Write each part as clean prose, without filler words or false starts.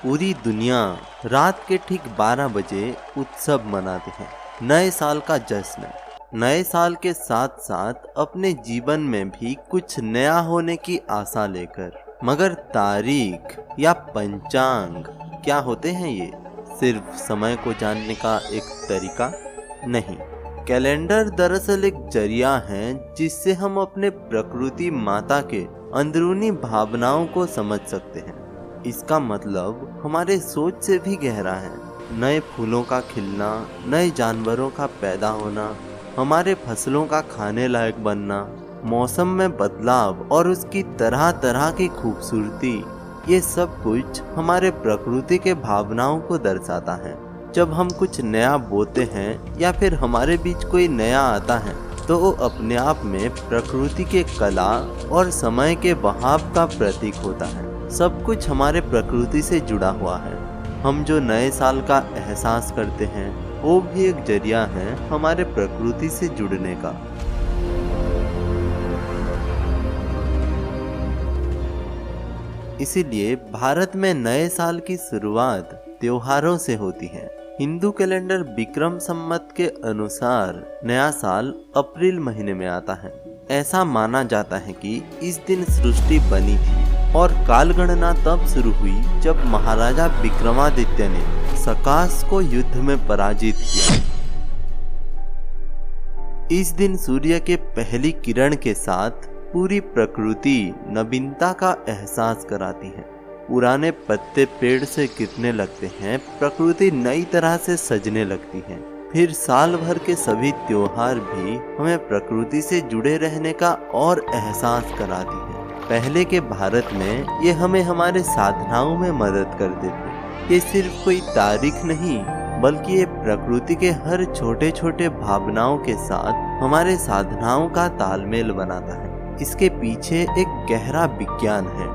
पूरी दुनिया रात के ठीक 12 बजे उत्सव मनाते हैं, नए साल का जश्न। नए साल के साथ साथ अपने जीवन में भी कुछ नया होने की आशा लेकर। मगर तारीख या पंचांग क्या होते हैं ये? सिर्फ समय को जानने का एक तरीका नहीं। कैलेंडर दरअसल एक जरिया है जिससे हम अपने प्रकृति माता के अंदरूनी भावनाओं को समझ सकते हैं। इसका मतलब हमारे सोच से भी गहरा है। नए फूलों का खिलना, नए जानवरों का पैदा होना, हमारे फसलों का खाने लायक बनना, मौसम में बदलाव और उसकी तरह तरह की खूबसूरती, ये सब कुछ हमारे प्रकृति के भावनाओं को दर्शाता है। जब हम कुछ नया बोते हैं या फिर हमारे बीच कोई नया आता है तो वो अपने आप में प्रकृति के कला और समय के बहाव का प्रतीक होता है। सब कुछ हमारे प्रकृति से जुड़ा हुआ है। हम जो नए साल का एहसास करते हैं वो भी एक जरिया है हमारे प्रकृति से जुड़ने का। इसीलिए भारत में नए साल की शुरुआत त्योहारों से होती है। हिंदू कैलेंडर विक्रम संवत के अनुसार नया साल अप्रैल महीने में आता है। ऐसा माना जाता है कि इस दिन सृष्टि बनी थी और कालगणना तब शुरू हुई जब महाराजा विक्रमादित्य ने सकाश को युद्ध में पराजित किया। इस दिन सूर्य के पहली किरण के साथ पूरी प्रकृति नवीनता का एहसास कराती है। पुराने पत्ते पेड़ से गिरने लगते हैं, प्रकृति नई तरह से सजने लगती है। फिर साल भर के सभी त्योहार भी हमें प्रकृति से जुड़े रहने का और एहसास कराती है। पहले के भारत में ये हमें हमारे साधनाओं में मदद करते थे। ये सिर्फ कोई तारीख नहीं बल्कि ये प्रकृति के हर छोटे छोटे भावनाओं के साथ हमारे साधनाओं का तालमेल बनाता है। इसके पीछे एक गहरा विज्ञान है।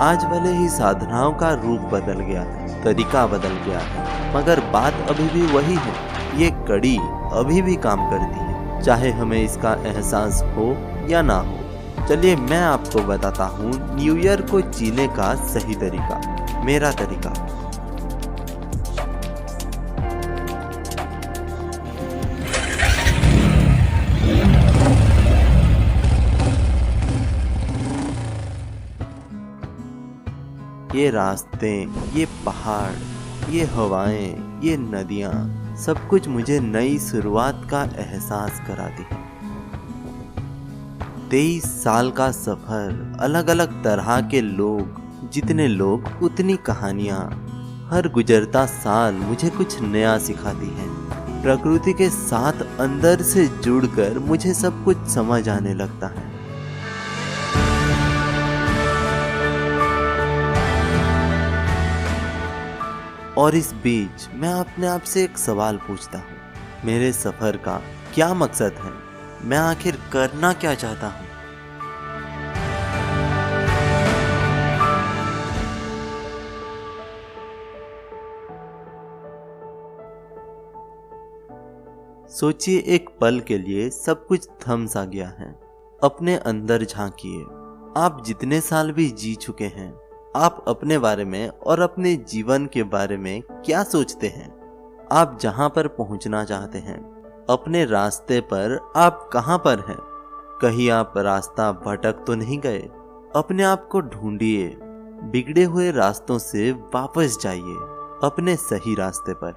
आज भले ही साधनाओं का रूप बदल गया है, तरीका बदल गया है, मगर बात अभी भी वही है। ये कड़ी अभी भी काम करती है, चाहे हमें इसका एहसास हो या ना हो। चलिए मैं आपको बताता हूँ न्यू ईयर को जीने का सही तरीका, मेरा तरीका। ये रास्ते, ये पहाड़, ये हवाएं, ये नदियाँ, सब कुछ मुझे नई शुरुआत का एहसास कराती है। 23 साल का सफर, अलग अलग तरह के लोग, जितने लोग उतनी कहानियाँ। हर गुजरता साल मुझे कुछ नया सिखाती है। प्रकृति के साथ अंदर से जुड़कर मुझे सब कुछ समझ आने लगता है। और इस बीच मैं अपने आप से एक सवाल पूछता हूँ, मेरे सफर का क्या मकसद है? मैं आखिर करना क्या चाहता हूँ? सोचिए, एक पल के लिए सब कुछ थम सा गया है। अपने अंदर झांकिए। आप जितने साल भी जी चुके हैं, आप अपने बारे में और अपने जीवन के बारे में क्या सोचते हैं? आप जहां पर पहुंचना चाहते हैं, अपने रास्ते पर आप कहां पर हैं? कहीं आप रास्ता भटक तो नहीं गए? अपने आप को ढूंढिए। बिगड़े हुए रास्तों से वापस जाइए अपने सही रास्ते पर।